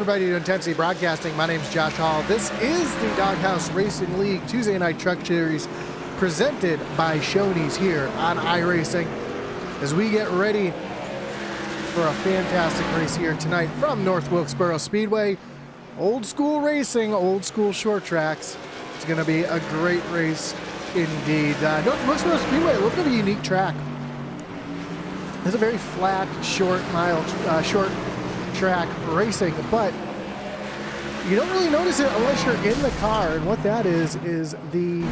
everybody to Intensity Broadcasting. My name's Josh Hall. This is the Doghouse Racing League Tuesday Night Truck Series presented by Shoney's here on iRacing as we get ready for a fantastic race here tonight from North Wilkesboro Speedway. Old school racing, old school short tracks. It's going to be a great race indeed. North Wilkesboro Speedway, a little bit of a unique track. It's a very flat, short track racing, but you don't really notice it unless you're in the car. And what that is the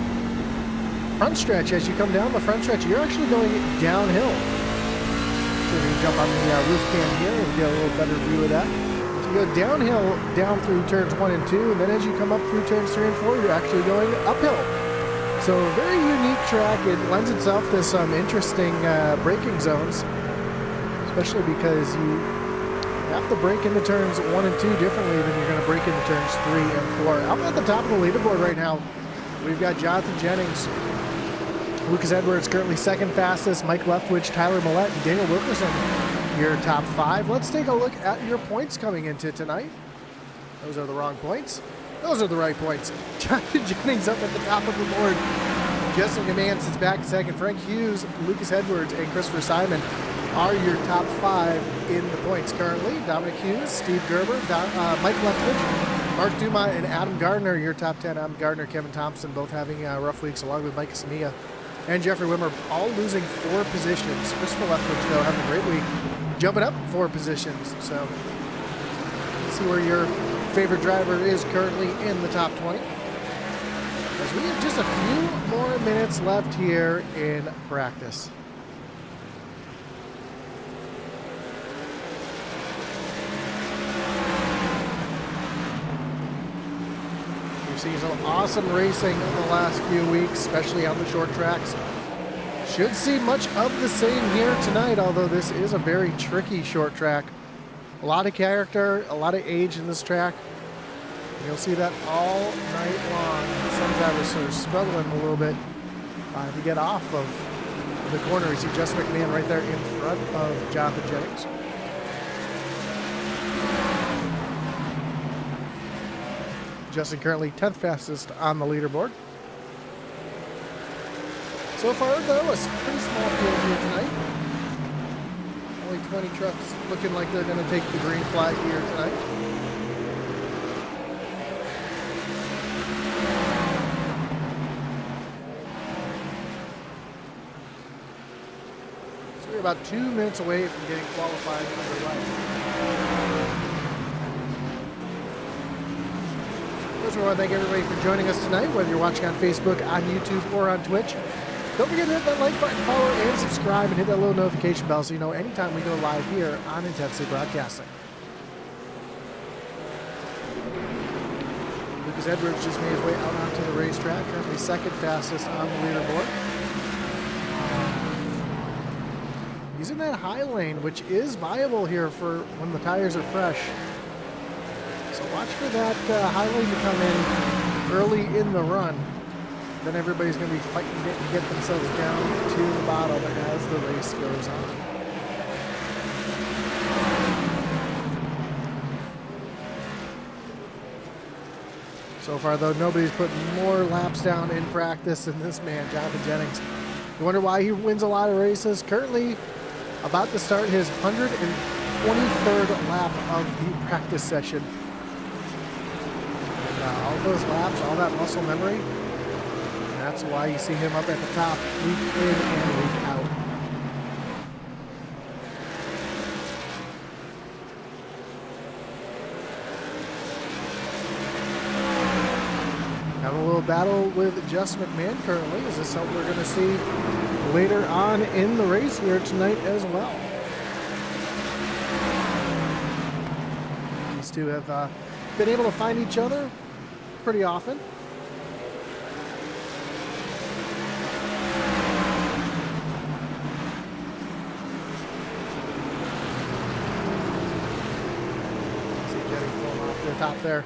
front stretch. As you come down the front stretch, you're actually going downhill. So we can jump on the roof cam here and get a little better view of that. So you go downhill, down through turns 1 and 2, and then as you come up through turns 3 and 4, you're actually going uphill. So a very unique track. It lends itself to some interesting braking zones, especially because you have to brake into turns 1 and 2 differently than you're going to brake into turns 3 and 4. Up at the top of the leaderboard right now, we've got Jonathan Jennings, Lucas Edwards currently second fastest, Mike Leftwich, Tyler Millette, and Daniel Wilkerson, your top 5. Let's take a look at your points coming into tonight. Those are the wrong points. Those are the right points. Jonathan Jennings up at the top of the board. Justin Command sits back second. Frank Hughes, Lucas Edwards, and Christopher Simon are your top 5 in the points currently. Dominic Hughes, Steve Gerber, Mike Leftwich, Mark Dumont, and Adam Gardner, your top 10. Adam Gardner, Kevin Thompson, both having rough weeks, along with Mike Samia and Jeffrey Wimmer, all losing 4 positions. Christopher Leftwich, though, having a great week, jumping up 4 positions. So, let's see where your favorite driver is currently in the top 20. As we have just a few more minutes left here in practice. We've seen some awesome racing in the last few weeks, especially on the short tracks. Should see much of the same here tonight, although this is a very tricky short track. A lot of character, a lot of age in this track. You'll see that all night long. Some drivers sort of struggling a little bit to get off of the corner. You see Justin McMahon right there in front of Jonathan Jennings. Justin currently 10th fastest on the leaderboard. So far, though, a pretty small field here tonight. Only 20 trucks looking like they're going to take the green flag here tonight. So we're about 2 minutes away from getting qualified underway. I want to thank everybody for joining us tonight, whether you're watching on Facebook, on YouTube, or on Twitch. Don't forget to hit that like button, follow, and subscribe, and hit that little notification bell so you know anytime we go live here on Intensity Broadcasting. Lucas Edwards just made his way out onto the racetrack, currently second fastest on the leaderboard. He's in that high lane, which is viable here for when the tires are fresh. So watch for that high lane to come in early in the run. Then everybody's going to be fighting to get themselves down to the bottom as the race goes on. So far, though, nobody's put more laps down in practice than this man, Jonathan Jennings. You wonder why he wins a lot of races. Currently about to start his 123rd lap of the practice session. All those laps, all that muscle memory, and that's why you see him up at the top week in and week out. Having a little battle with Justin McMahon currently. Is this something we're going to see later on in the race here tonight as well? These two have been able to find each other pretty often. See Jenny pulling off the top there.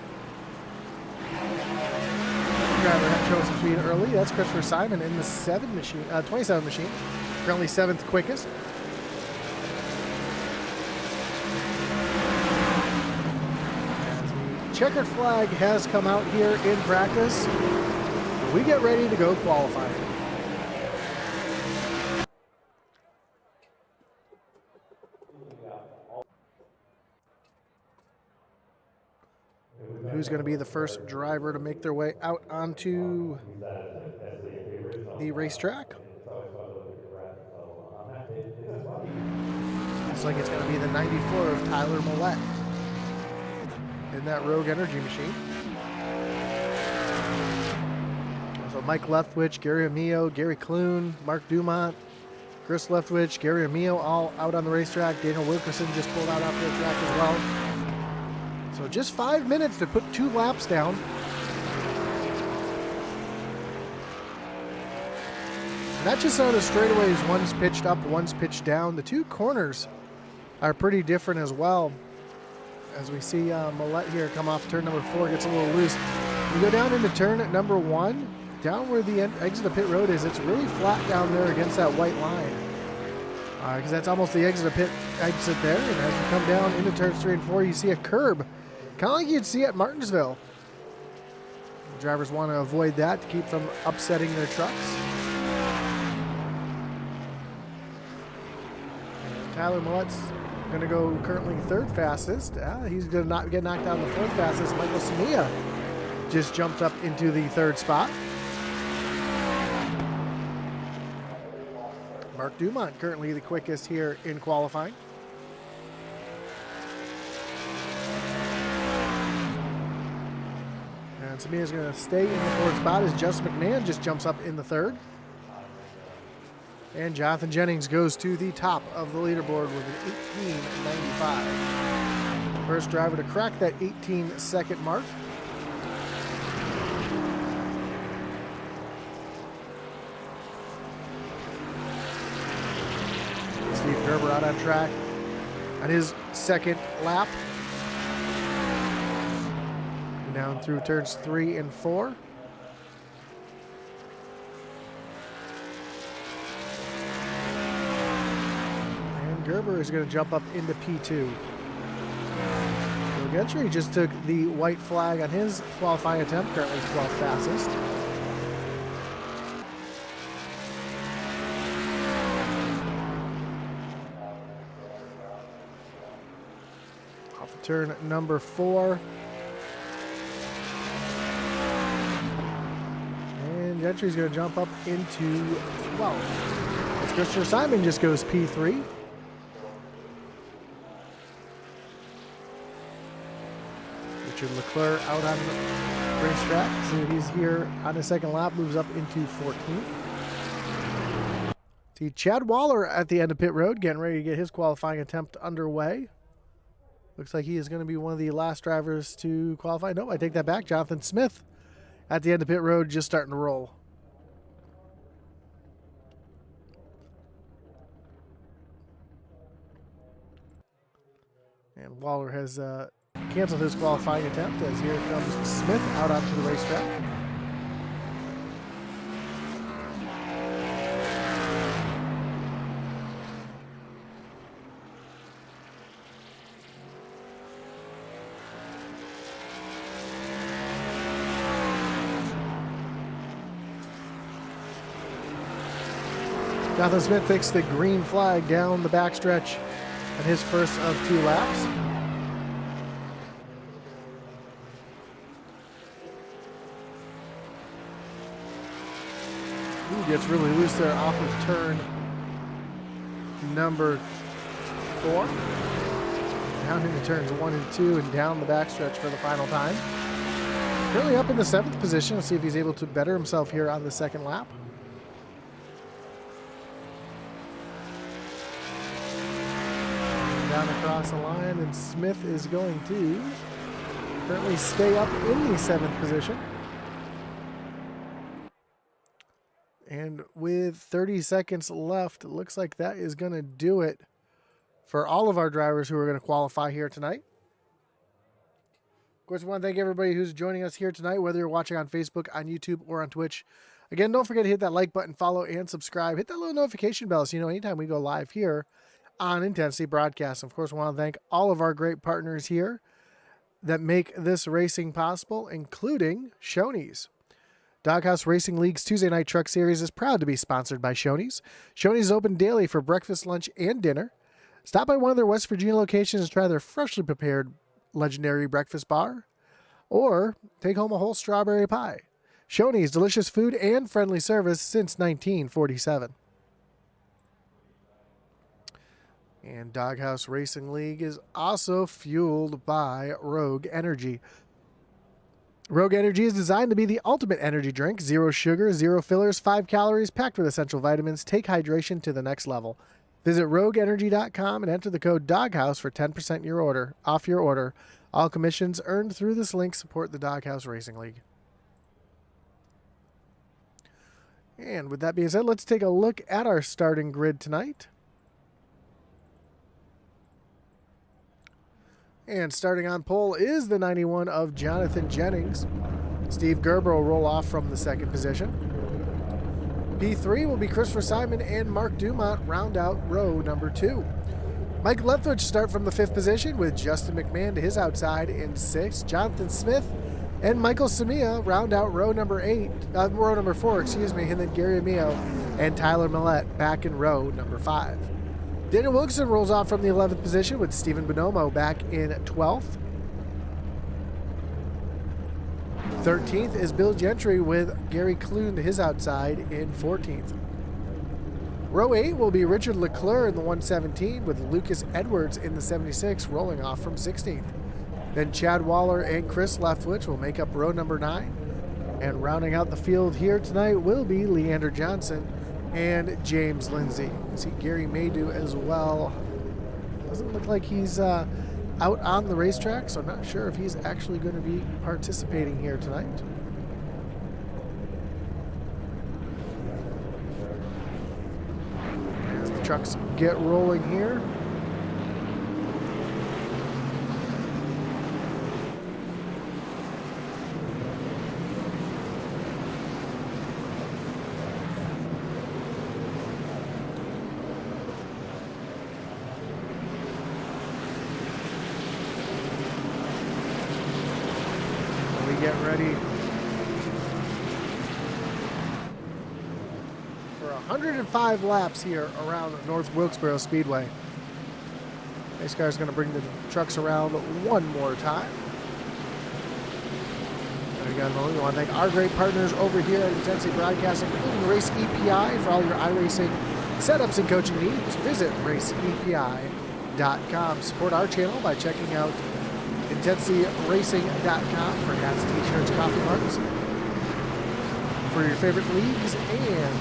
Driver had shown some speed early. That's Christopher Simon in the 27 machine. Currently 7th quickest. checkered flag has come out here in practice. We get ready to go qualifying. Who's going to be the first driver to make their way out onto the racetrack? Looks like it's going to be the 94 of Tyler Millette in that Rogue Energy machine. So Mike Leftwich, Gary Amio, Gary Clune, Mark Dumont, Chris Leftwich, Gary Amio all out on the racetrack. Daniel Wilkerson just pulled out off the track as well. So just 5 minutes to put 2 laps down. And not just on the straightaways, one's pitched up, one's pitched down. The 2 corners are pretty different as well. As we see Millette here come off turn number 4, gets a little loose. You go down into turn at number 1, down where the exit of pit road is, it's really flat down there against that white line. Because that's almost the exit of pit exit there. And as you come down into turns 3 and 4, you see a curb, kind of like you'd see at Martinsville. The drivers want to avoid that to keep from upsetting their trucks. Tyler Millette's going to go currently 3rd fastest. He's going to not get knocked down the 4th fastest. Michael Samia just jumped up into the 3rd spot. Mark Dumont currently the quickest here in qualifying. And Samia's going to stay in the 4th spot as Justin McMahon just jumps up in the 3rd. And Jonathan Jennings goes to the top of the leaderboard with an 18.95. First driver to crack that 18-second mark. Steve Gerber out on track on his 2nd lap. Down through turns 3 and 4. Gerber is going to jump up into P2. So Gentry just took the white flag on his qualifying attempt, currently 12th fastest. Off of turn number 4. And Gentry's going to jump up into 12th. As Christopher Simon just goes P3. Leclerc out on the racetrack. So he's here on his 2nd lap, moves up into 14th. See Chad Waller at the end of pit road, getting ready to get his qualifying attempt underway. Looks like he is going to be one of the last drivers to qualify. No, I take that back. Jonathan Smith at the end of pit road, just starting to roll. And Waller has canceled his qualifying attempt as here comes Smith out onto the racetrack. Jonathan Smith takes the green flag down the backstretch at his first of 2 laps. Gets really loose there off of turn number 4. Down into turns 1 and 2 and down the backstretch for the final time. Currently up in the 7th position. Let's see if he's able to better himself here on the 2nd lap. Down across the line, and Smith is going to currently stay up in the 7th position. And with 30 seconds left, it looks like that is going to do it for all of our drivers who are going to qualify here tonight. Of course, we want to thank everybody who's joining us here tonight, whether you're watching on Facebook, on YouTube, or on Twitch. Again, don't forget to hit that like button, follow, and subscribe. Hit that little notification bell so you know anytime we go live here on Intensity Broadcast. Of course, we want to thank all of our great partners here that make this racing possible, including Shoney's. Doghouse Racing League's Tuesday Night Truck Series is proud to be sponsored by Shoney's. Shoney's is open daily for breakfast, lunch, and dinner. Stop by one of their West Virginia locations and try their freshly prepared legendary breakfast bar, or take home a whole strawberry pie. Shoney's, delicious food and friendly service since 1947. And Doghouse Racing League is also fueled by Rogue Energy. Rogue Energy is designed to be the ultimate energy drink. 0 sugar, 0 fillers, 5 calories, packed with essential vitamins. Take hydration to the next level. Visit rogueenergy.com and enter the code DOGHOUSE for 10% off your order. All commissions earned through this link support the Doghouse Racing League. And with that being said, let's take a look at our starting grid tonight. And starting on pole is the 91 of Jonathan Jennings. Steve Gerber will roll off from the second position. P3 will be Christopher Simon and Mark Dumont round out row number 2. Mike Leftwich start from the 5th position with Justin McMahon to his outside in 6th. Jonathan Smith and Michael Samia round out row number 4, and then Gary Amio and Tyler Millette back in row number 5. Daniel Wilkinson rolls off from the 11th position with Stephen Bonomo back in 12th. 13th is Bill Gentry with Gary Clune to his outside in 14th. Row 8 will be Richard Leclerc in the 117 with Lucas Edwards in the 76 rolling off from 16th. Then Chad Waller and Chris Leftwich will make up row number 9. And rounding out the field here tonight will be Leander Johnson and James Lindsay. See Gary Maydew as well. Doesn't look like he's out on the racetrack, so I'm not sure if he's actually going to be participating here tonight. As the trucks get rolling here. Get ready for 105 laps here around North Wilkesboro Speedway. Race car is going to bring the trucks around one more time. And again, we want to thank our great partners over here at Intensity Broadcasting, including Race EPI for all your iRacing setups and coaching needs. Visit raceepi.com. Support our channel by checking out IntensityRacing.com for hats, t-shirts, coffee mugs for your favorite leagues and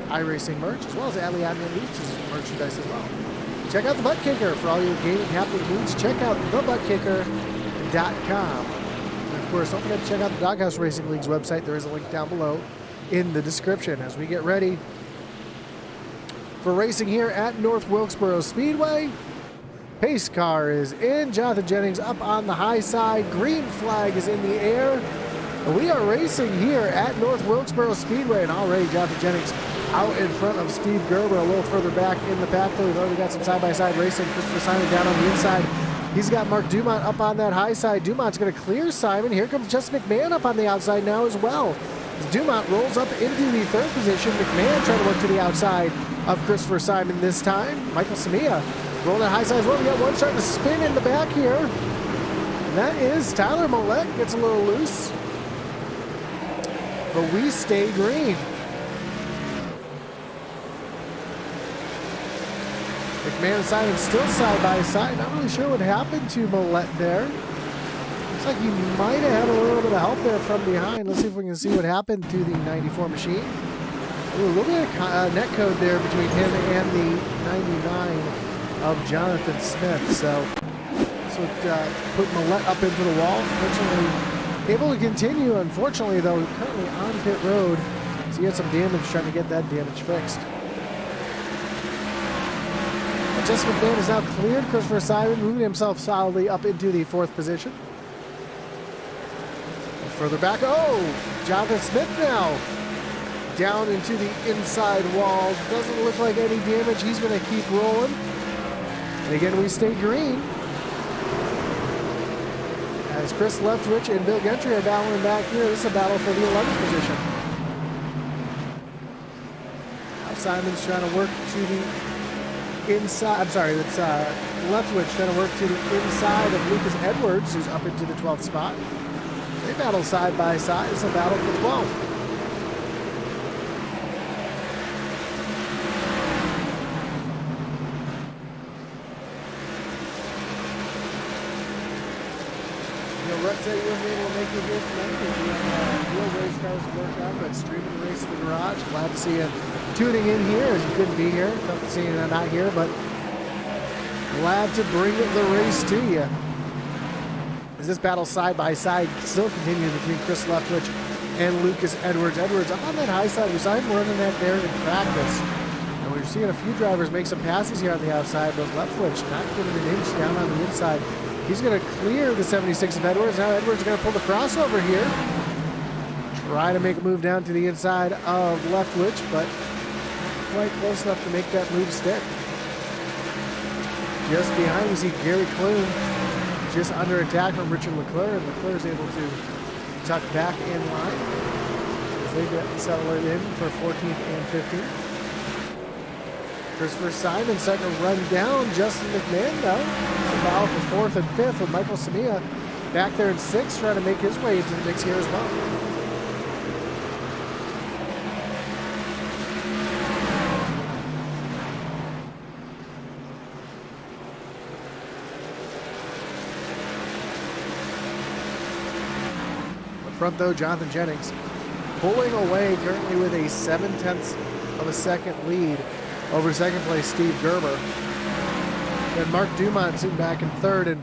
iRacing merch, as well as Adley Admin Leafs merchandise as well. Check out the Butt Kicker for all your gaming haptic needs. Check out thebuttkicker.com. And of course, don't forget to check out the Doghouse Racing League's website. There is a link down below in the description as we get ready for racing here at North Wilkesboro Speedway. Pace car is in. Jonathan Jennings up on the high side. Green flag is in the air. And we are racing here at North Wilkesboro Speedway. And already Jonathan Jennings out in front of Steve Gerber a little further back in the pack. We've already got some side-by-side racing. Christopher Simon down on the inside. He's got Mark Dumont up on that high side. Dumont's going to clear Simon. Here comes Justin McMahon up on the outside now as well. As Dumont rolls up into the 3rd position. McMahon trying to work to the outside of Christopher Simon this time. Michael Samia rolling that high side as well. We got one starting to spin in the back here. And that is Tyler Millette. Gets a little loose. But we stay green. McMahon and Simon still side by side. Not really sure what happened to Millette there. Looks like he might have had a little bit of help there from behind. Let's see if we can see what happened to the 94 machine. Ooh, a little bit of net code there between him and the 99 of Jonathan Smith. So put Millette up into the wall. Fortunately, able to continue. Unfortunately, though, currently on pit road. So he had some damage, trying to get that damage fixed. Justin McMahon is now cleared. Christopher Simon moving himself solidly up into the 4th position. And further back, Jonathan Smith now down into the inside wall. Doesn't look like any damage. He's going to keep rolling. And again, we stay green. As As Chris Leftwich and Bill Gentry are battling back here, this is a battle for the 11th position. Now Simon's trying to work to the inside. I'm sorry, it's Leftwich trying to work to the inside of Lucas Edwards, who's up into the 12th spot. They battle side by side. It's a battle for 12th. Rut said you weren't able to make it here tonight. Real race cars to work on, but streaming the race in the garage. Glad to see you tuning in here as you couldn't be here. Tough to see you not here, but glad to bring the race to you. As this battle side by side still continues between Chris Leftwich and Lucas Edwards. Edwards up on that high side. We saw him running that there in practice. And we're seeing a few drivers make some passes here on the outside, but Leftwich not getting an inch down on the inside. He's going to clear the 76 of Edwards. Now Edwards is going to pull the crossover here. Try to make a move down to the inside of Leftwich, but not quite close enough to make that move stick. Just behind, we see Gary Clune just under attack from Richard Leclerc, and Leclerc is able to tuck back in line as they settle it in for 14th and 15th. Christopher Simon starting to run down Justin McMahon, though. It's a battle for 4th and 5th with Michael Samia back there in 6th, trying to make his way into the mix here as well. Up front, though, Jonathan Jennings pulling away currently with a 7/10 of a second lead over second place Steve Gerber. And Mark Dumont sitting back in 3rd. And,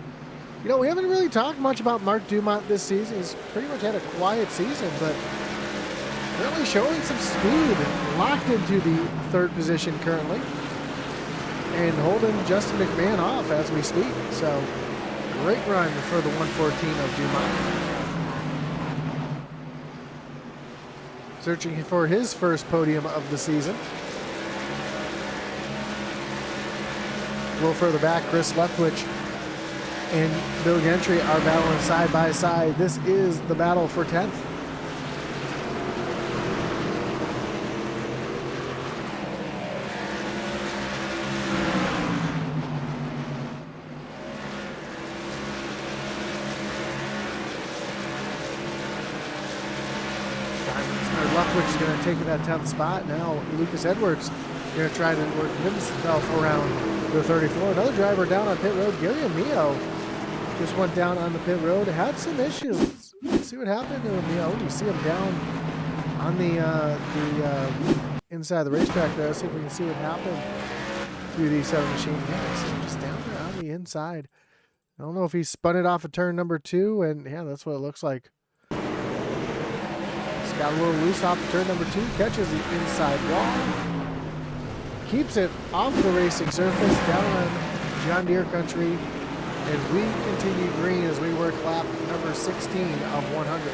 you know, we haven't really talked much about Mark Dumont this season. He's pretty much had a quiet season, but really showing some speed. Locked into the 3rd position currently. And holding Justin McMahon off as we speak. So, great run for the 114 of Dumont. Searching for his first podium of the season. A little further back, Chris Leftwich and Bill Gentry are battling side by side. This is the battle for 10th. Leftwich is going to take that 10th spot. Now Lucas Edwards going to try to work himself around the 34. Another driver down on pit road, Gary Amio, just went down on the pit road. Had some issues. Let's see what happened to Amio. You see him down on the inside the racetrack there. Let's see if we can see what happened to the 7 machine. Yeah, see him just down there on the inside. I don't know if he spun it off of turn number 2, and yeah, that's what it looks like. Just got a little loose off of turn number 2, catches the inside wall. Keeps it off the racing surface down on John Deere country, and we continue green as we work lap number 16 of 100.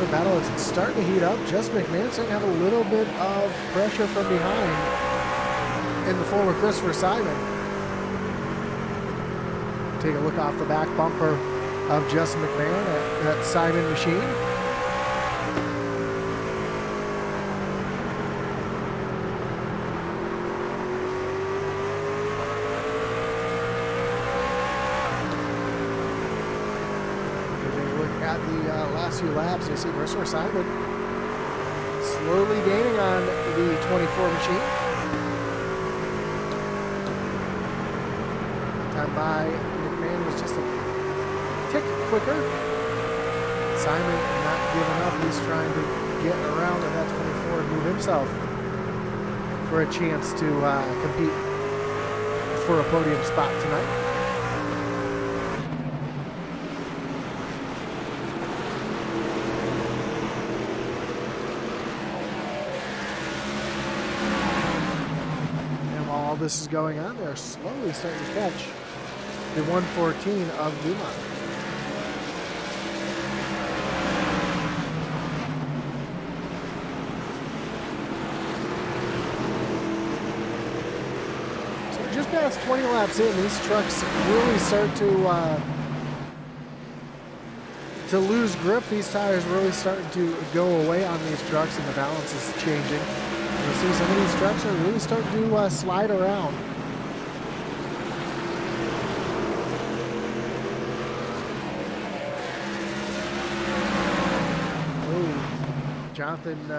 Battle is starting to heat up. Just McMahon starting to have a little bit of pressure from behind in the form of Christopher Simon. Take a look off the back bumper of Justin McMahon at that Simon machine. At the last few laps, you see Christopher Simon slowly gaining on the 24 machine. Time by McMahon was just a tick quicker. Simon not giving up. He's trying to get around to that 24 and move himself for a chance to compete for a podium spot tonight. This is going on, they're slowly starting to catch the 114 of Dumont. So just past 20 laps in, these trucks really start to lose grip. These tires really starting to go away on these trucks, and the balance is changing. You see some of these trucks are really starting to slide around. Jonathan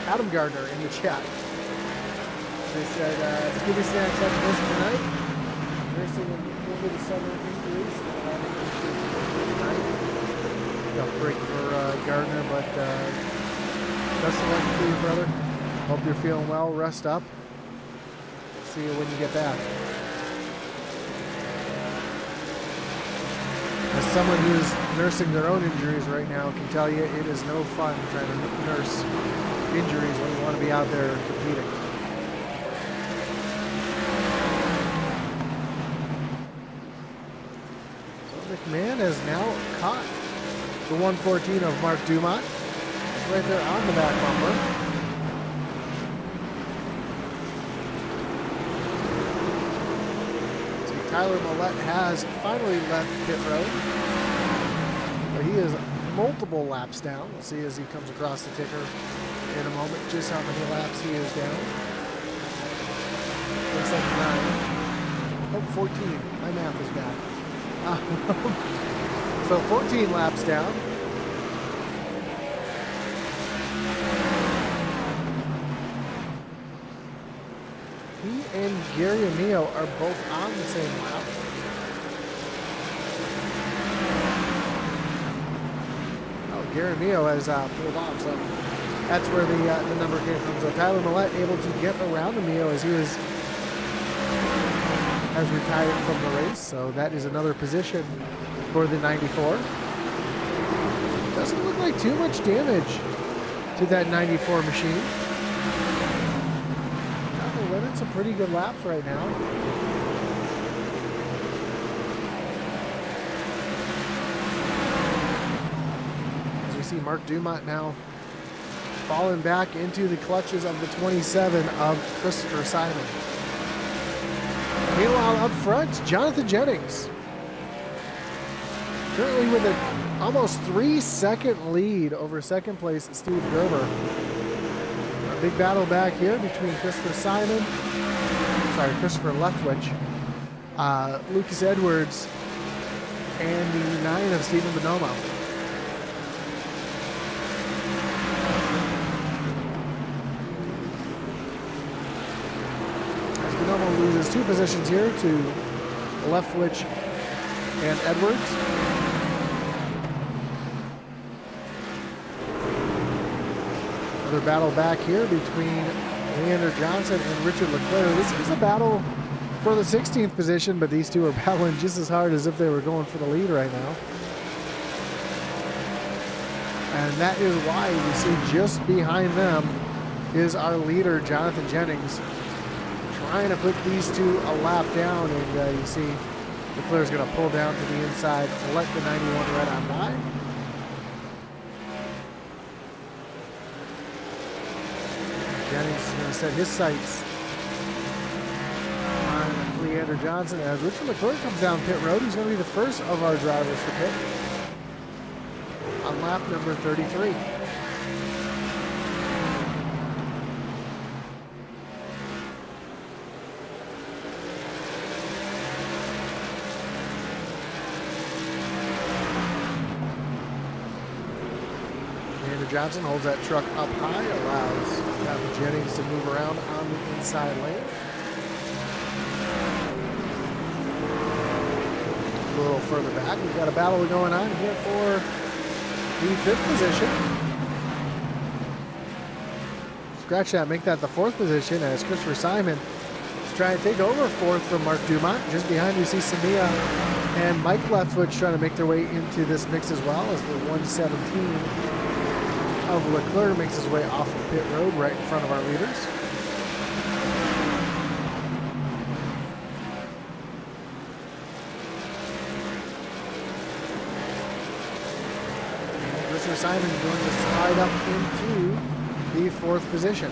Adam Gardner in the chat. They said, Scooby Snacks up this tonight. Nursing over the summer injuries. Tough break for Gardner, but best of luck to you, brother. Hope you're feeling well. Rest up. See you when you get back. As someone who's nursing their own injuries right now can tell you, it is no fun trying to nurse injuries when you want to be out there competing. So McMahon has now caught the 114 of Mark Dumont. Right there on the back bumper. Tyler Millette has finally left pit road. But he is multiple laps down. We'll see as he comes across the ticker in a moment just how many laps he is down. Looks like 9. Oh, 14. My math is bad. So 14 laps down. He and Gary Amio are both on the same lap. Oh, Gary Amio has pulled off, so that's where the number came from. So Tyler Millette able to get around Amio as he has retired from the race. So that is another position for the 94. Doesn't look like too much damage to that 94 machine. Running some pretty good laps right now. As we see Mark Dumont now falling back into the clutches of the 27 of Christopher Simon. Meanwhile, up front, Jonathan Jennings. Currently with an almost 3-second lead over second place Steve Gerber. Big battle back here between Christopher Leftwich, Lucas Edwards, and the 9 of Stephen Bonomo. As Bonomo loses 2 positions here to Leftwich and Edwards. Another battle back here between Leander Johnson and Richard Leclerc. This is a battle for the 16th position, but these two are battling just as hard as if they were going for the lead right now. And that is why you see just behind them is our leader, Jonathan Jennings, trying to put these two a lap down. And you see Leclerc's going to pull down to the inside, let the 91 red on by. Jennings is going to set his sights on Leander Johnson as Richard Leclerc comes down pit road. He's going to be the first of our drivers to pit on lap number 33. Johnson holds that truck up high, allows Jonathan Jennings to move around on the inside lane. A little further back, we've got a battle going on here for the 5th position. Scratch that, make that the 4th position as Christopher Simon is trying to take over 4th from Mark Dumont. Just behind you see Samia and Mike Leftwich trying to make their way into this mix as well as the 117 of Leclerc makes his way off of pit road right in front of our leaders. Simon going to slide up into the 4th position.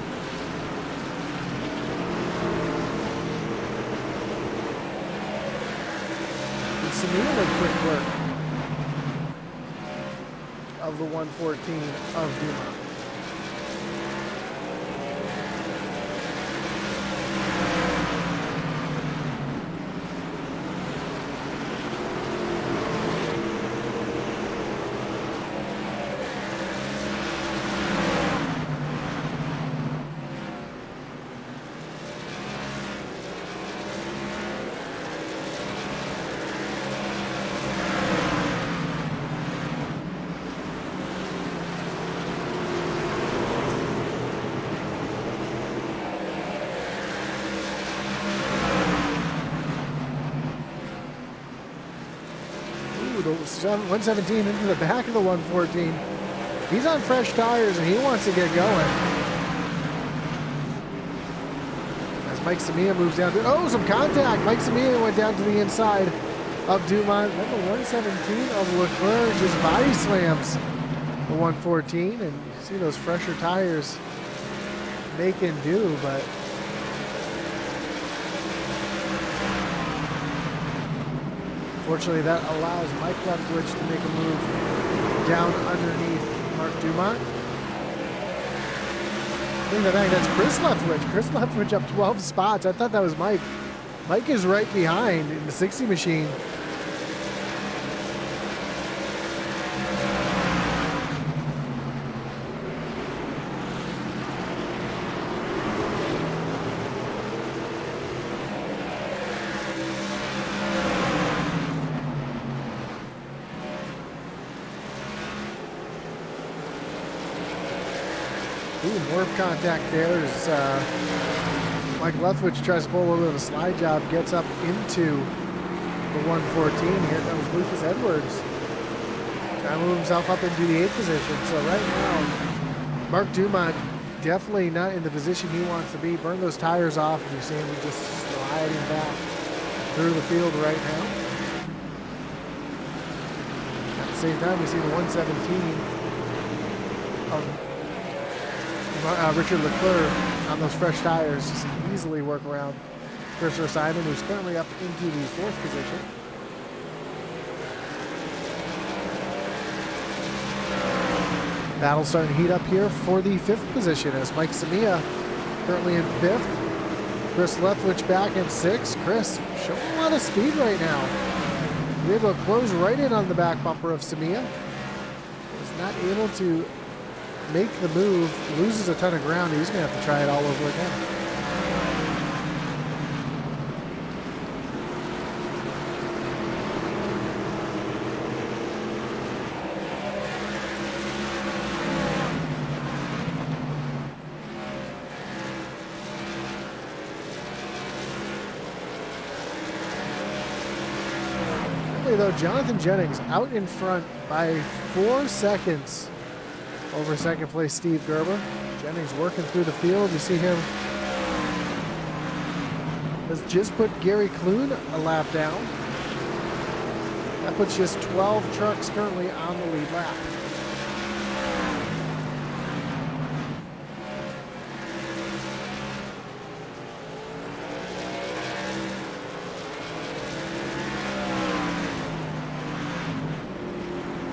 It's immediately quick work of the 114 of Dumont. The 117 into the back of the 114. He's on fresh tires and he wants to get going. As Mike Samia moves down to, oh, some contact. Mike Samia went down to the inside of Dumont. Then the 117 of Leclerc just body slams the 114, and you see those fresher tires making do, but fortunately, that allows Mike Leftwich to make a move down underneath Mark Dumont. I think that's Chris Leftwich. Chris Leftwich up 12 spots. I thought that was Mike. Mike is right behind in the 60 machine. Ooh, warp contact there as Mike Leftwich tries to pull a little bit of a slide job, gets up into the 114. Here comes Lucas Edwards. Trying to move himself up into the 8th position. So right now, Mark Dumont definitely not in the position he wants to be. Burn those tires off, and you see him just sliding back through the field right now. At the same time, we see the 117 of Richard Leclerc on those fresh tires just easily work around Christopher Simon, who's currently up into the 4th position. Battle starting to heat up here for the 5th position as Mike Samia currently in 5th. Chris Leftwich back in 6th. Chris showing a lot of speed right now. He's able to close right in on the back bumper of Samia. Was not able to make the move, loses a ton of ground. He's going to have to try it all over again. Though Jonathan Jennings out in front by 4 seconds over 2nd place Steve Gerber. Jennings working through the field. You see him has just put Gary Clune a lap down. That puts just 12 trucks currently on the lead lap.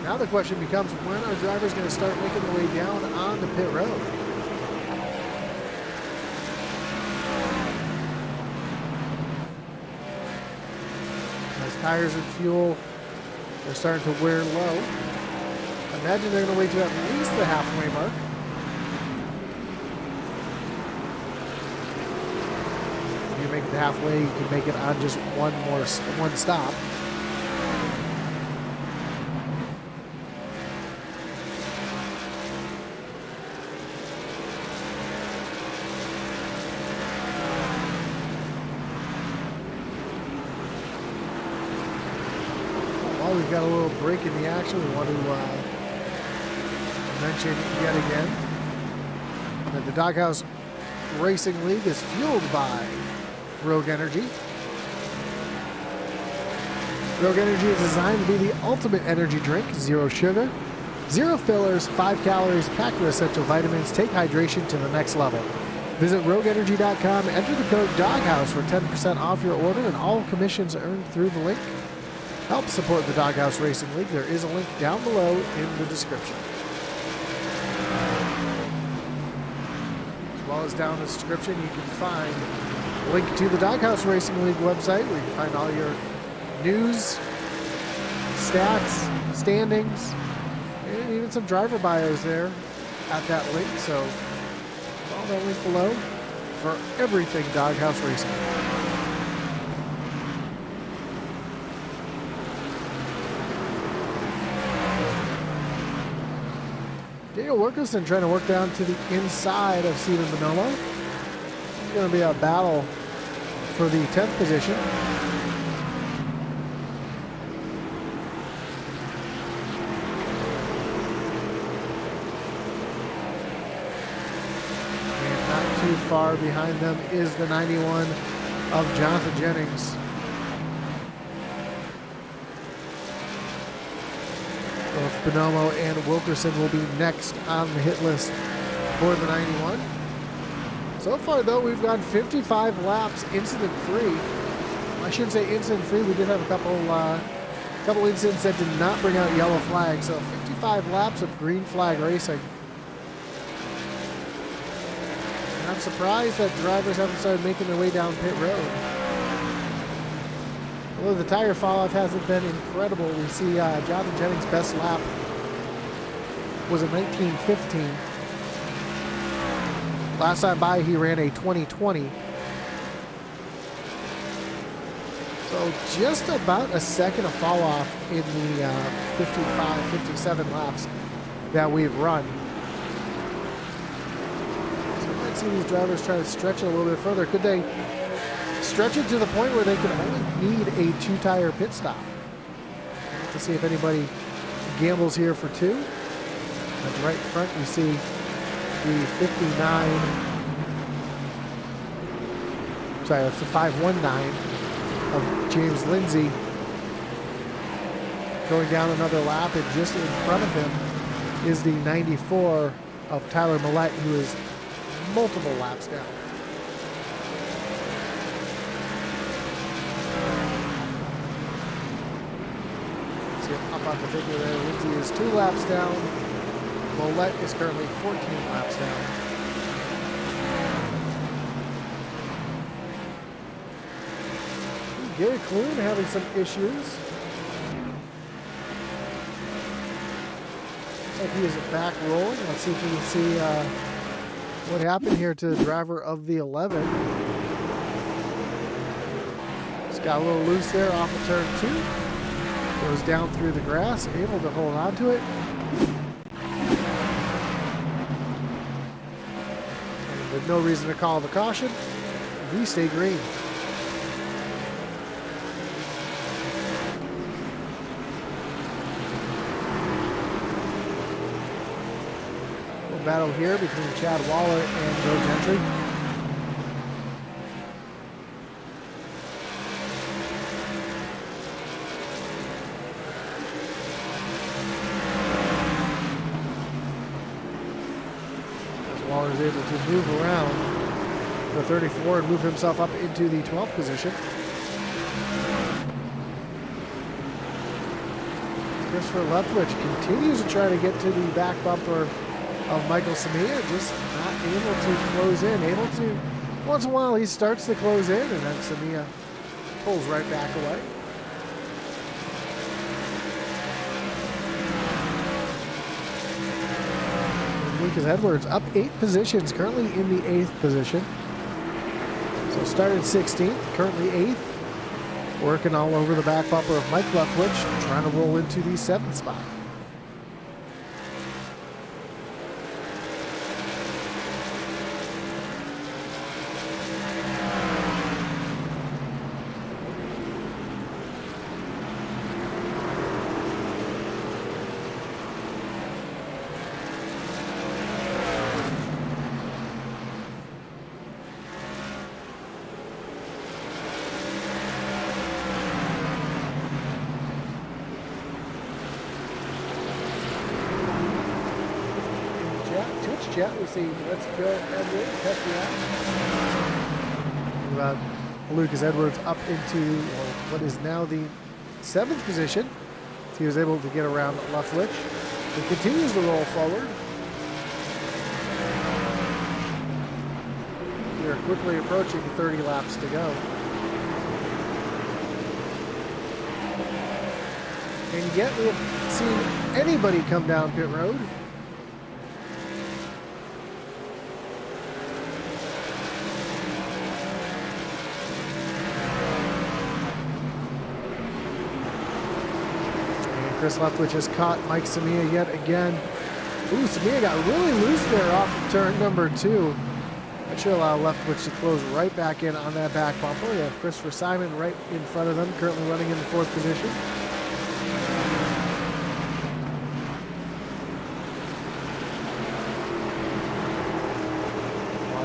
Now the question becomes, when are drivers going to start making their way down on the pit road? As tires and fuel are starting to wear low, imagine they're going to wait to at least the halfway mark. If you make it halfway, you can make it on just one stop. We've got a little break in the action. We want to mention yet again that the Doghouse Racing League is fueled by Rogue Energy. Rogue Energy is designed to be the ultimate energy drink. 0 sugar, 0 fillers, 5 calories, packed with essential vitamins. Take hydration to the next level. Visit rogueenergy.com, enter the code Doghouse for 10% off your order, and all commissions earned through the link help support the Doghouse Racing League. There is a link down below in the description. As well as down in the description, you can find a link to the Doghouse Racing League website where you can find all your news, stats, standings, and even some driver bios there at that link. So follow that link below for everything Doghouse Racing. Daniel Wilkerson trying to work down to the inside of Stephen Bonomo. It's going to be a battle for the 10th position. Too far behind them is the 91 of Jonathan Jennings. Both Bonomo and Wilkerson will be next on the hit list for the 91. So far, though, we've gone 55 laps incident-free. I shouldn't say incident-free. We did have a couple incidents that did not bring out yellow flags. So 55 laps of green flag racing. I'm surprised that drivers haven't started making their way down pit road. Although the tire fall-off hasn't been incredible, we see Jonathan Jennings' best lap was a 1915. Last time by, he ran a 2020. So just about a second of fall-off in the 55, 57 laps that we've run. See these drivers try to stretch it a little bit further. Could they stretch it to the point where they could only need a 2-tire pit stop? Let's see if anybody gambles here for 2. That's right in front. You see the 59. Sorry, that's the 519 of James Lindsay going down another lap, and just in front of him is the 94 of Tyler Millette, who is multiple laps down. See up on the figure there. Lindsay is 2 laps down. Millette is currently 14 laps down. Gary Kloon having some issues. Looks like he is back rolling. Let's see if we can see what happened here to the driver of the 11. Just got a little loose there off of turn 2. Goes down through the grass, able to hold on to it. And with no reason to call the caution, we stay green. Battle here between Chad Waller and Joe Gentry. As Waller is able to move around the 34 and move himself up into the 12th position. Christopher Leftwich continues to try to get to the back bumper of Michael Samia, just not able to close in. Able to, once in a while he starts to close in, and then Samia pulls right back away. Lucas Edwards up 8 positions, currently in the 8th position. So started 16th, currently 8th. Working all over the back bumper of Mike Leftwich, trying to roll into the 7th spot. yet. We see Let's Go Edwards, Lucas Edwards up into what is now the 7th position. He was able to get around Leftwich. He continues to roll forward. We are quickly approaching 30 laps to go. And yet we haven't seen anybody come down pit road. And Chris Leftwich has caught Mike Samia yet again. Ooh, Samia got really loose there off of turn number 2. That should allow Leftwich to close right back in on that back bumper. We have Christopher Simon right in front of them, currently running in the 4th position.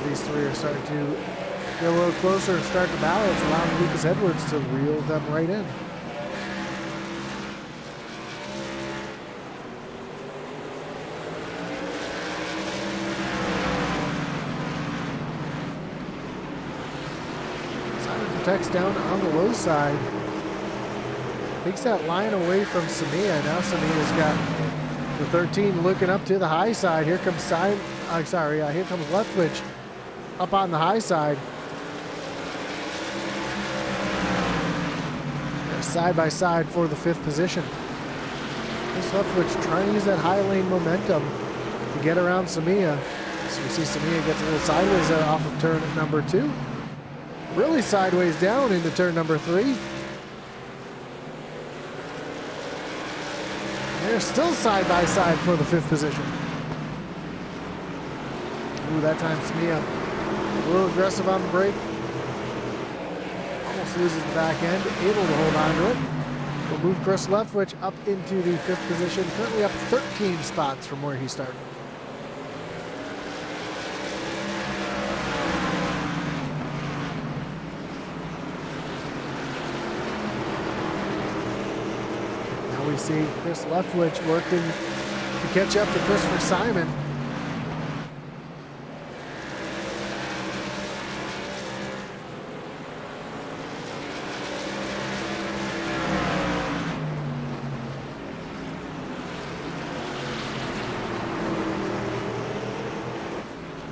These three are starting to get a little closer and start to battle. It's allowing Lucas Edwards to reel them right in. Simon protects down on the low side. Takes that line away from Samia. Now Samia's got the 13 looking up to the high side. Here comes Simon. Here comes Leftwich. Up on the high side. They're side by side for the 5th position. Chris Leftwich trying to use that high lane momentum to get around Samia. So you see Samia gets a little sideways there off of turn number 2. Really sideways down into turn number 3. They're still side by side for the 5th position. Ooh, that time Samia a little aggressive on the brake. Almost loses the back end, able to hold on to it. We'll move Chris Leftwich up into the 5th position, currently up 13 spots from where he started. Now we see Chris Leftwich working to catch up to Christopher Simon.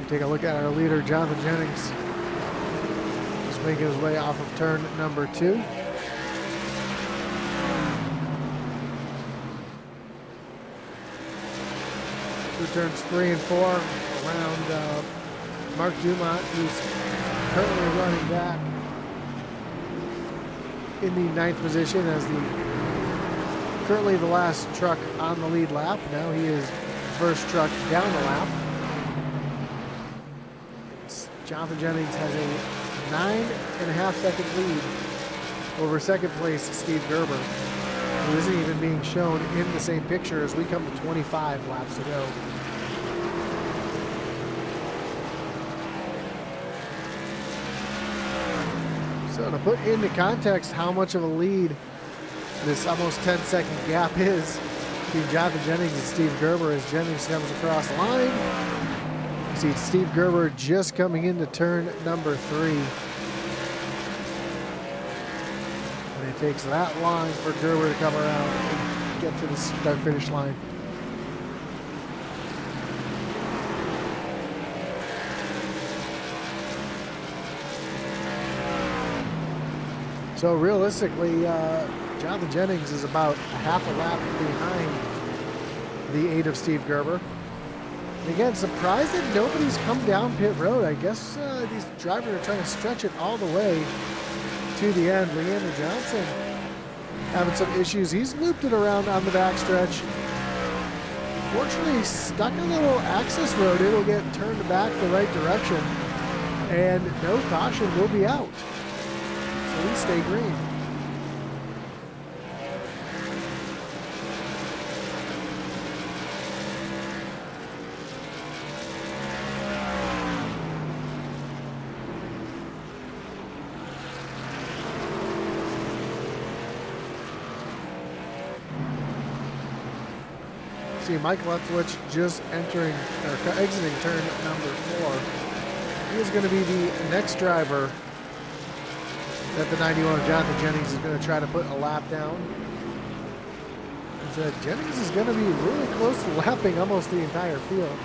Take a look at our leader, Jonathan Jennings. Just making his way off of turn number 2. Through turns 3 and 4 around Mark Dumont, who's currently running back in the 9th position as currently the last truck on the lead lap. Now he is first truck down the lap. Jonathan Jennings has a 9.5 second lead over 2nd place Steve Gerber, who isn't even being shown in the same picture as we come to 25 laps to go. So to put into context how much of a lead this almost 10-second gap is between Jonathan Jennings and Steve Gerber as Jennings comes across the line. See Steve Gerber just coming into turn number 3. And it takes that long for Gerber to come around and get to the start-finish line. So realistically, Jonathan Jennings is about a half a lap behind the 8 of Steve Gerber. And again, surprised that nobody's come down pit road. I guess these drivers are trying to stretch it all the way to the end. Leander Johnson having some issues. He's looped it around on the backstretch. Fortunately, he's stuck on a little access road. It'll get turned back the right direction. And no caution will be out. So we stay green. See Mike Leftwich just entering or exiting turn number 4. He is going to be the next driver that the 91 of Jonathan Jennings is going to try to put a lap down. Jennings is going to be really close to lapping almost the entire field.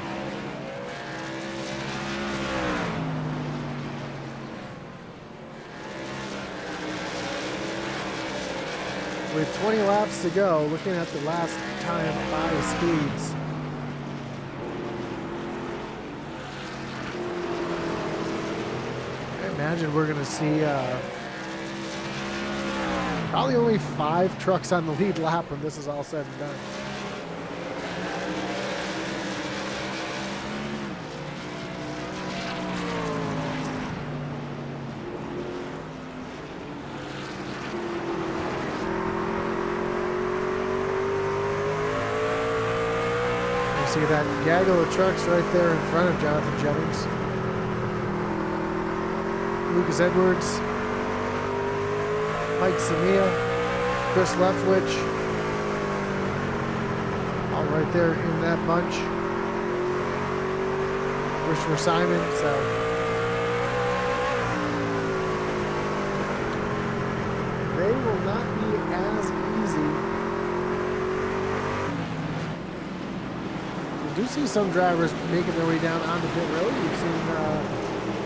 With 20 laps to go, looking at the last time by speeds. I imagine we're going to see probably only 5 trucks on the lead lap when this is all said and done. You see that gaggle of trucks right there in front of Jonathan Jennings. Lucas Edwards, Mike Samia, Chris Leftwich, all right there in that bunch. Christopher Simon, so they will not be as easy. We do see some drivers making their way down onto pit road. We've seen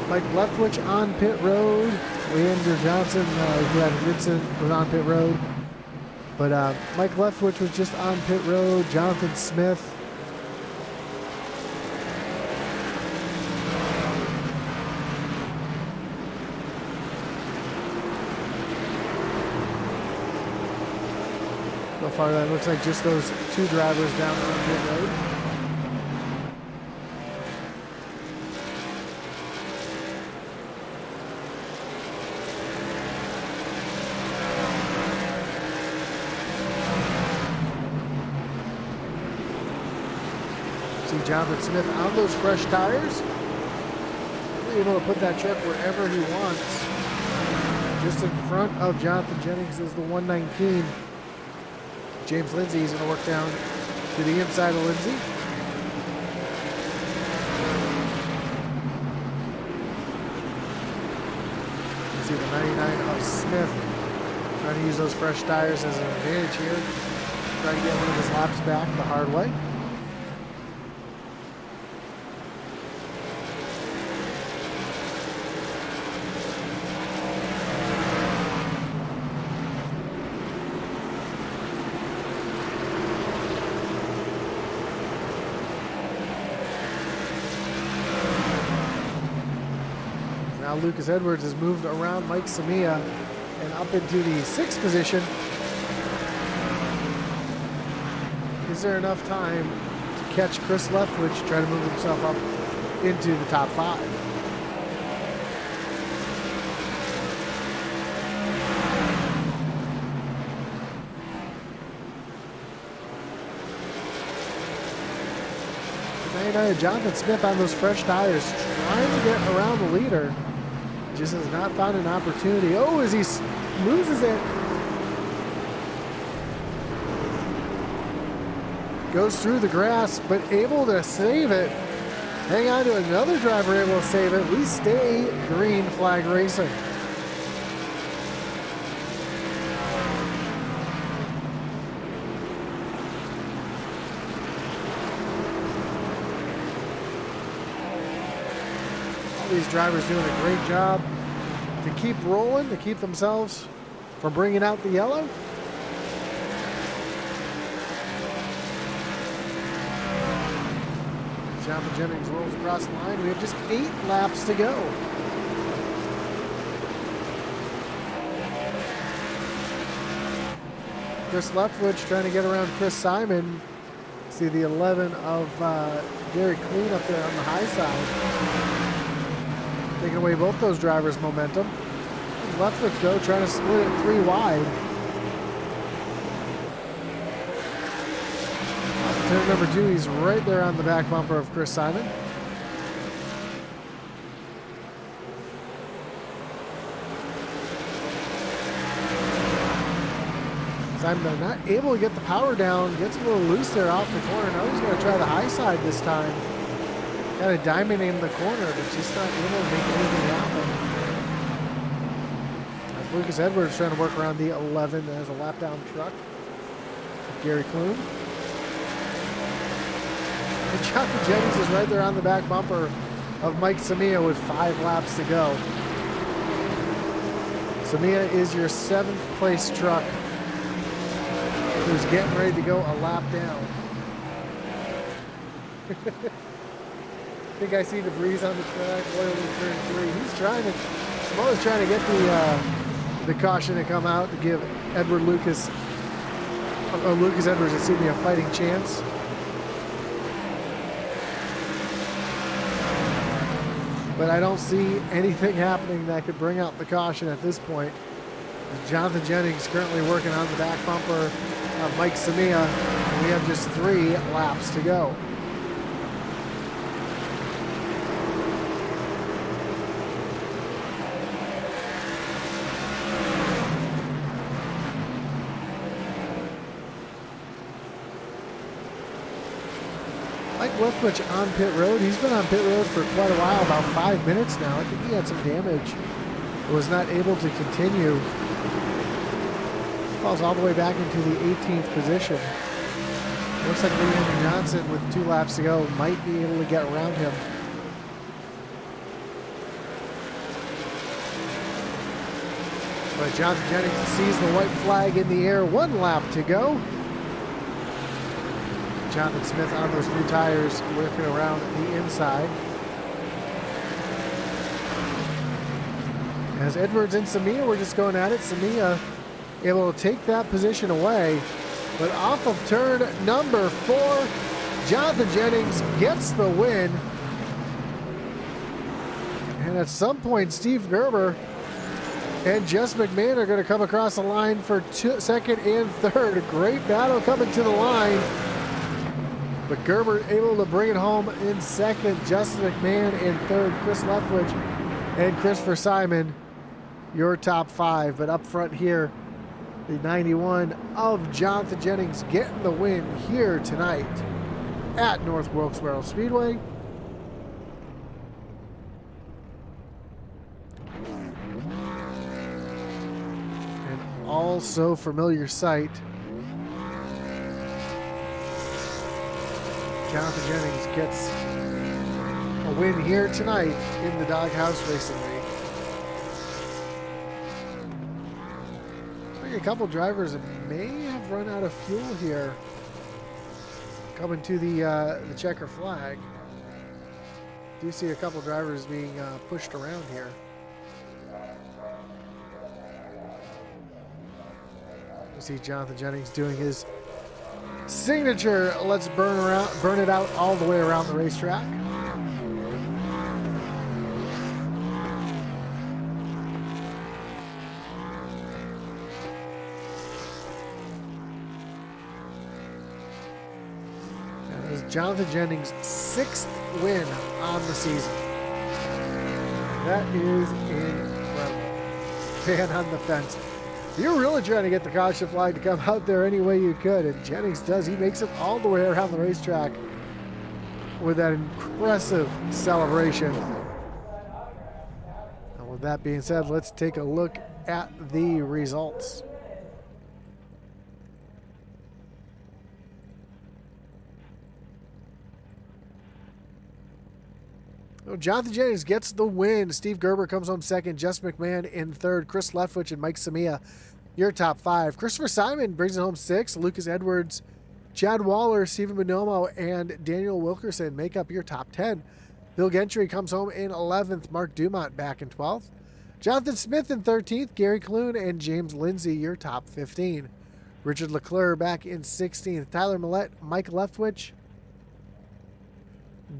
Mike Leftwich on pit road. Leander Johnson, who had Ridson, was on pit road. But Mike Leftwich was just on pit road. Jonathan Smith. So far, that looks like just those 2 drivers down on pit road. Jonathan Smith on those fresh tires, really able to put that truck wherever he wants. Just in front of Jonathan Jennings is the 119. James Lindsay is going to work down to the inside of Lindsay. You see the 99 of Smith trying to use those fresh tires as an advantage here. Trying to get one of his laps back the hard way. Lucas Edwards has moved around Mike Samia and up into the 6th position. Is there enough time to catch Chris Leftwich, try to move himself up into the top 5? Jonathan Smith on those fresh tires, trying to get around the leader. Just has not found an opportunity. Oh, as he loses it. Goes through the grass, but able to save it. Hang on to another driver able to save it. We stay green flag racing. These drivers doing a great job to keep rolling, to keep themselves from bringing out the yellow. Jonathan Jennings rolls across the line. We have just 8 laps to go. Chris Leftwich trying to get around Chris Simon. See the 11 of Gary Clean up there on the high side. Taking away both those drivers' momentum. Leftwich, though, trying to split it 3 wide. Turn number 2, he's right there on the back bumper of Chris Simon. Simon not able to get the power down. Gets a little loose there off the corner. Now he's going to try the high side this time. Got a diamond in the corner, but just not able to make anything happen. Lucas Edwards trying to work around the 11 as a lap down truck. Gary Clune. And Jonathan Jennings is right there on the back bumper of Mike Samia with 5 laps to go. Samia is your 7th place truck who's getting ready to go a lap down. I think I see the breeze on the track. Oil in turn 3. He's trying to, Samoa's trying to get the caution to come out to give Lucas Edwards, excuse me, a fighting chance. But I don't see anything happening that could bring out the caution at this point. Jonathan Jennings currently working on the back bumper of Mike Samia, and we have just 3 laps to go. Leftwich on pit road. He's been on pit road for quite a while, about 5 minutes now. I think he had some damage. Was not able to continue. Falls all the way back into the 18th position. Looks like Leander Johnson with 2 laps to go might be able to get around him. But Jonathan Jennings sees the white flag in the air. 1 lap to go. Jonathan Smith on those new tires working around the inside. As Edwards and Samia were just going at it, Samia able to take that position away. But off of turn number 4, Jonathan Jennings gets the win. And at some point, Steve Gerber and Jess McMahon are going to come across the line for 2nd and 3rd. A great battle coming to the line. But Gerber able to bring it home in 2nd. Justin McMahon in 3rd. Chris Leftwich and Christopher Simon, your top 5. But up front here, the 91 of Jonathan Jennings getting the win here tonight at North Wilkesboro Speedway. An also familiar sight. Jonathan Jennings gets a win here tonight in the Doghouse Racing League. I think a couple drivers may have run out of fuel here coming to the checker flag. Do see a couple drivers being pushed around here. You see Jonathan Jennings doing his signature, let's burn it out all the way around the racetrack. That is Jonathan Jennings' 6th win on the season. That is incredible. Fan on the fence. You're really trying to get the caution flag to come out there any way you could, and Jennings does. He makes it all the way around the racetrack with that impressive celebration. And with that being said, let's take a look at the results. Jonathan Jennings gets the win. Steve Gerber comes home 2nd. Jess McMahon in 3rd. Chris Leftwich and Mike Samia, your top 5. Christopher Simon brings it home 6th. Lucas Edwards, Chad Waller, Stephen Bonomo, and Daniel Wilkerson make up your top 10. Bill Gentry comes home in 11th. Mark Dumont back in 12th. Jonathan Smith in 13th. Gary Clune and James Lindsay, your top 15. Richard Leclerc back in 16th. Tyler Millette, Mike Leftwich,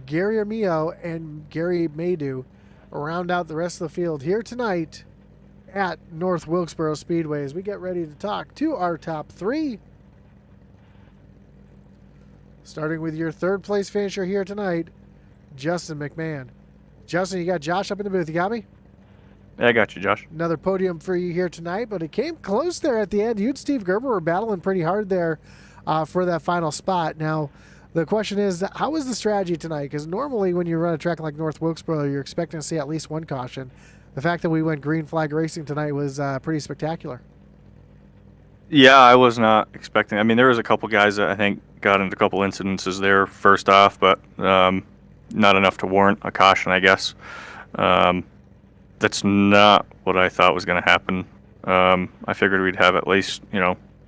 Gary Armio, and Gary Maydew round out the rest of the field here tonight at North Wilkesboro Speedway as we get ready to talk to our top 3. Starting with your 3rd place finisher here tonight, Justin McMahon. Justin, you got Josh up in the booth. You got me? Yeah, I got you, Josh. Another podium for you here tonight, but it came close there at the end. You and Steve Gerber were battling pretty hard there for that final spot. Now, the question is, how was the strategy tonight? Because normally when you run a track like North Wilkesboro, you're expecting to see at least one caution. The fact that we went green flag racing tonight was pretty spectacular. Yeah, I was not expecting. I mean, there was a couple guys that I think got into a couple incidences there first off, but not enough to warrant a caution, I guess. Um, that's not what I thought was going to happen. I figured we'd have at least,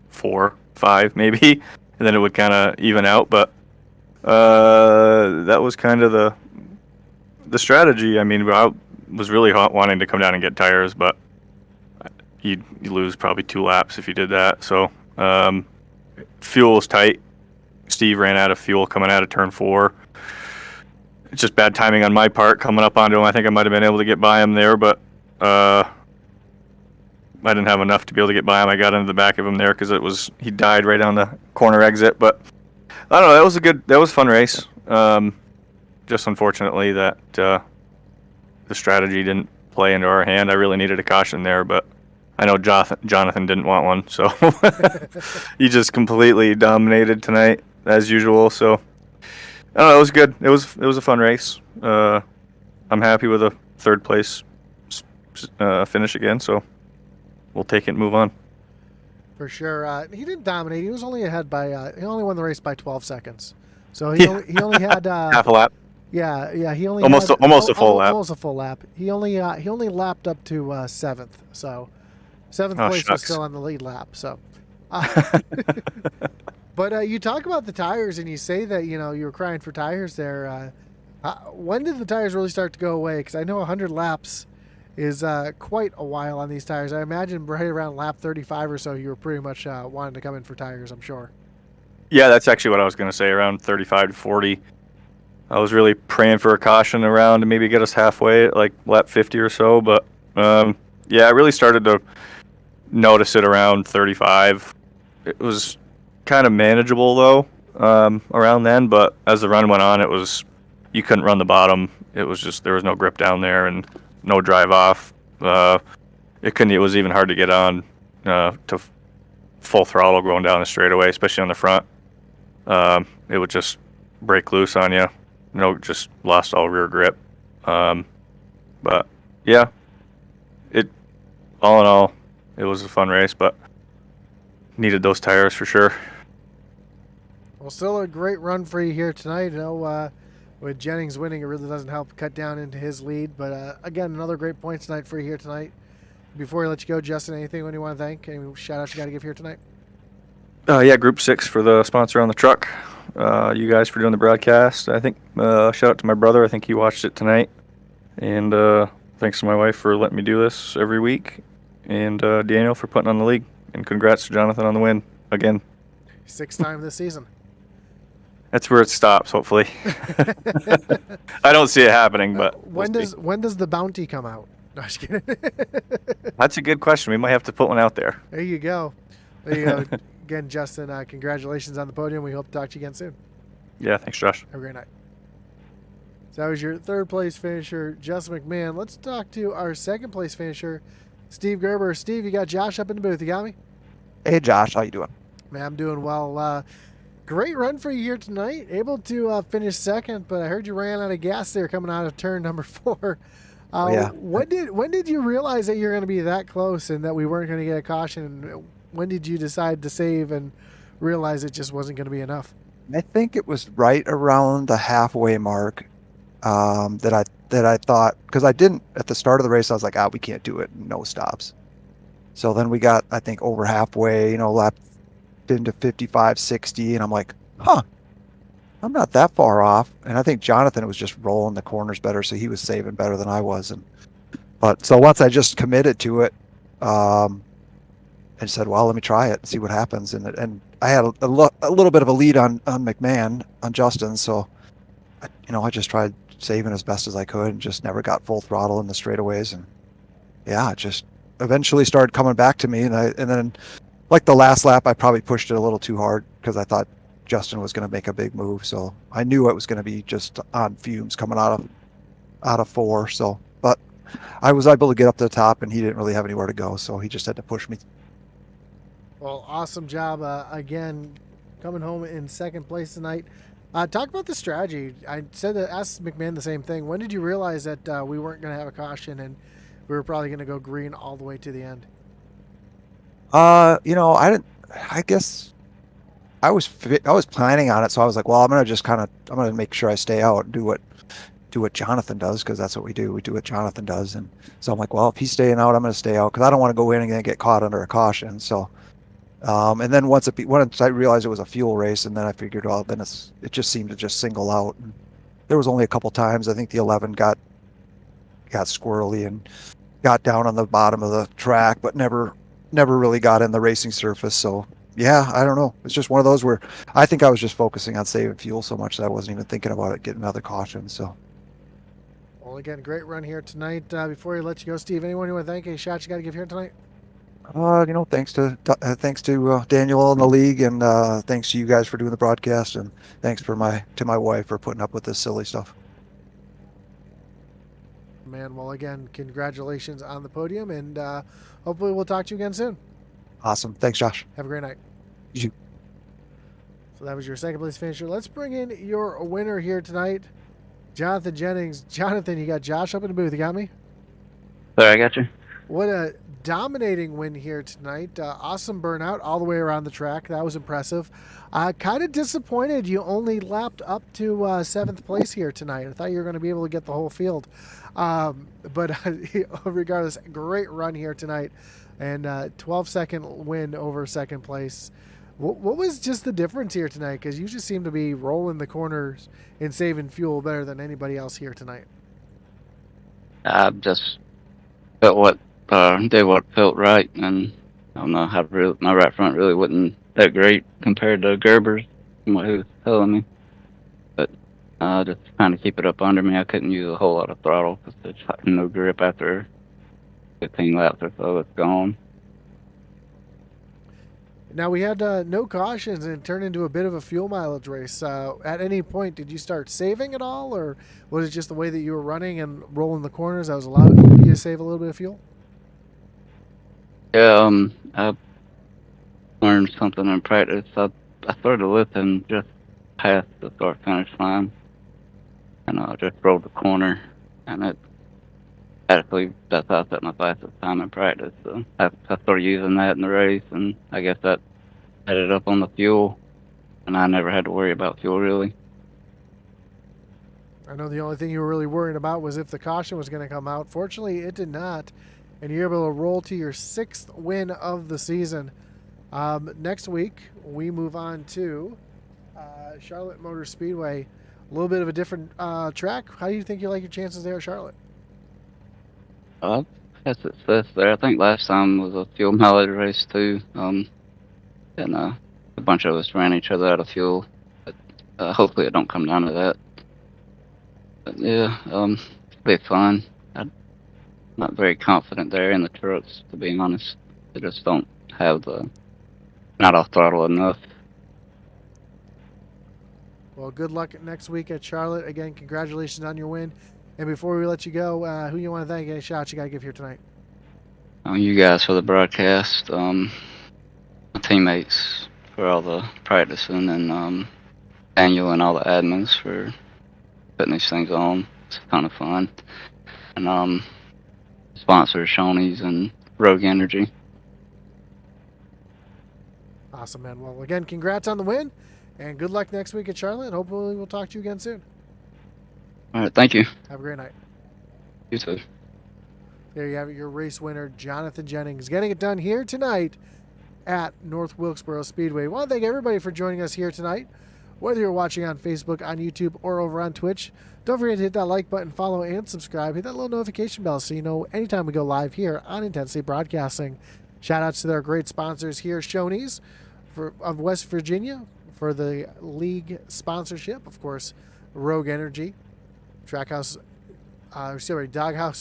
4, 5 maybe, and then it would kind of even out. But that was kind of the strategy. I mean, I was really wanting to come down and get tires, but you lose probably 2 laps if you did that. So fuel was tight. Steve ran out of fuel coming out of turn 4. It's just bad timing on my part coming up onto him. I think I might have been able to get by him there, but I didn't have enough to be able to get by him. I got into the back of him there because he died right on the corner exit. But I don't know. That was a fun race. Just unfortunately that the strategy didn't play into our hand. I really needed a caution there, but I know Jonathan didn't want one, so he just completely dominated tonight as usual. So I don't know, it was good. It was a fun race. I'm happy with a 3rd place finish again, so we'll take it and move on. For sure. He didn't dominate. He was only ahead by. He only won the race by 12 seconds. So Yeah. he only had Half a lap. Yeah. He only Almost had, a full lap. Almost a full lap. He only lapped up to 7th. So 7th place was Shucks. still on the lead lap. So, but you talk about the tires and you say that you were crying for tires there. When did the tires really start to go away? Because I know 100 laps is quite a while on these tires. I imagine right around lap 35 or so, you were pretty much wanting to come in for tires, I'm sure. Yeah, that's actually what I was going to say, around 35 to 40. I was really praying for a caution around to maybe get us halfway at like lap 50 or so. But yeah, I really started to notice it around 35. It was kind of manageable though around then, but as the run went on, you couldn't run the bottom. It was just, there was no grip down there and no drive off. It was even hard to get on to full throttle going down the straightaway, especially on the front. It would just break loose on you. Just lost all rear grip. But yeah, all in all, it was a fun race, but needed those tires for sure. Well, still a great run for you here tonight. With Jennings winning, it really doesn't help cut down into his lead. But again, another great points night for you here tonight. Before I let you go, Justin, anything you want to thank? Any shout outs you got to give here tonight? Yeah, Group 6 for the sponsor on the truck. You guys for doing the broadcast. I think shout out to my brother. I think he watched it tonight. And thanks to my wife for letting me do this every week. And Daniel for putting on the league. And congrats to Jonathan on the win again. 6th time this season. That's where it stops, hopefully. I don't see it happening, but when does the bounty come out? No, just kidding. That's a good question. We might have to put one out there. There you go. Again, Justin, congratulations on the podium. We hope to talk to you again soon. Yeah, thanks, Josh. Have a great night. So that was your 3rd place finisher, Justin McMahon. Let's talk to our 2nd place finisher, Steve Gerber. Steve, you got Josh up in the booth. You got me? Hey, Josh. How you doing? Man, I'm doing well. Great run for you here tonight. Able to finish 2nd, but I heard you ran out of gas there coming out of turn number 4. Yeah. When did you realize that you were going to be that close and that we weren't going to get a caution? When did you decide to save and realize it just wasn't going to be enough? I think it was right around the halfway mark that I thought, because I didn't at the start of the race. I was like, we can't do it. No stops. So then we got, I think, over halfway, lapped into 55, 60, and I'm like, I'm not that far off. And I think Jonathan was just rolling the corners better, so he was saving better than I was. But so once I just committed to it, and said, well, let me try it and see what happens. And I had a little bit of a lead on McMahon, on Justin, so I just tried saving as best as I could and just never got full throttle in the straightaways. And yeah, it just eventually started coming back to me. And then like the last lap, I probably pushed it a little too hard because I thought Justin was going to make a big move. So I knew it was going to be just on fumes coming out of 4. So, but I was able to get up to the top, and he didn't really have anywhere to go, so he just had to push me. Well, awesome job again, coming home in second place tonight. Talk about the strategy. I asked McMahon the same thing. When did you realize that we weren't going to have a caution and we were probably going to go green all the way to the end? You know, I didn't. I guess I was planning on it, so I was like, well, I'm gonna make sure I stay out and do what Jonathan does, because that's what we do. We do what Jonathan does, and so I'm like, well, if he's staying out, I'm gonna stay out, because I don't want to go in and get caught under a caution. So, and then once I realized it was a fuel race, and then I figured, well, then it just seemed to just single out. And there was only a couple times I think the 11 got squirrely and got down on the bottom of the track, but never really got in the racing surface. So yeah, I don't know. It's just one of those where I think I was just focusing on saving fuel so much that I wasn't even thinking about it getting another caution. So. Well, again, great run here tonight. Before we let you go, Steve, anyone you want to thank? Any shots you got to give here tonight? You know, thanks to Daniel and the league, and thanks to you guys for doing the broadcast, and thanks to my wife for putting up with this silly stuff. Man, well, again, congratulations on the podium, and hopefully we'll talk to you again soon. Awesome. Thanks, Josh. Have a great night. You. So that was your second place finisher. Let's bring in your winner here tonight, Jonathan Jennings. Jonathan, you got Josh up in the booth. You got me? Sorry, I got you. What a dominating win here tonight. Awesome burnout all the way around the track. That was impressive. Kind of disappointed you only lapped up to seventh place here tonight. I thought you were going to be able to get the whole field. But regardless, great run here tonight. And 12-second win over second place. What was just the difference here tonight? Because you just seem to be rolling the corners and saving fuel better than anybody else here tonight. I just felt what did what felt right, and I don't know how my right front really wasn't that great compared to Gerber's from what he was telling me. But just trying to keep it up under me. I couldn't use a whole lot of throttle because there's no grip after 15 laps or so. It's gone. Now, we had no cautions and it turned into a bit of a fuel mileage race. At any point, did you start saving at all, or was it just the way that you were running and rolling the corners that was allowing you to save a little bit of fuel? Yeah, I learned something in practice. I started lifting just past the start-finish line, and I just rolled the corner, and that's how I set my fastest time in practice. So I started using that in the race, and I guess that added up on the fuel, and I never had to worry about fuel really. I know the only thing you were really worrying about was if the caution was going to come out. Fortunately, it did not, and you're able to roll to your 6th win of the season. Next week, we move on to Charlotte Motor Speedway. A little bit of a different track. How do you think you like your chances there at Charlotte? I had success there. I think last time was a fuel mileage race too, and a bunch of us ran each other out of fuel. But hopefully it don't come down to that. But yeah, it'll be fun. I'm not very confident there in the trucks, to be honest. They just don't have not off throttle enough. Well, good luck next week at Charlotte. Again, congratulations on your win. And before we let you go, who you want to thank? Any shots you got to give here tonight? You guys for the broadcast, my teammates for all the practicing, and Daniel and all the admins for putting these things on. It's a ton of fun. And sponsors Shoney's and Rogue Energy. Awesome, man. Well, again, congrats on the win, and good luck next week at Charlotte. Hopefully we'll talk to you again soon. All right, thank you. Have a great night. You too. There you have it, your race winner, Jonathan Jennings, getting it done here tonight at North Wilkesboro Speedway. I want to thank everybody for joining us here tonight, whether you're watching on Facebook, on YouTube, or over on Twitch. Don't forget to hit that like button, follow, and subscribe. Hit that little notification bell so you know anytime we go live here on Intensity Broadcasting. Shout outs to their great sponsors here, Shoney's of West Virginia for the league sponsorship. Of course, Rogue Energy. Doghouse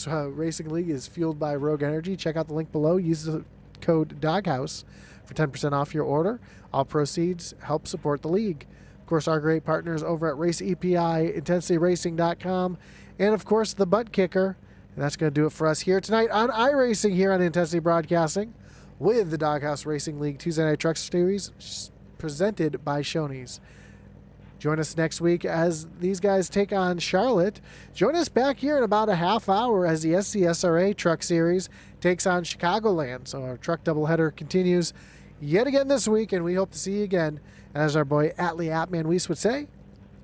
Racing League is fueled by Rogue Energy. Check out the link below. Use the code Doghouse for 10% off your order. All proceeds help support the league. Of course, our great partners over at Race EPI, IntensityRacing.com, and of course, the butt kicker, And that's going to do it for us here tonight on iRacing here on Intensity Broadcasting with the Doghouse Racing League Tuesday Night Truck Series presented by Shoney's. Join us next week as these guys take on Charlotte. Join us back here in about a half hour as the SCSRA Truck Series takes on Chicagoland. So our truck doubleheader continues yet again this week, and we hope to see you again. And as our boy Atlee Atman Weiss would say,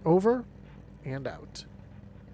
over and out.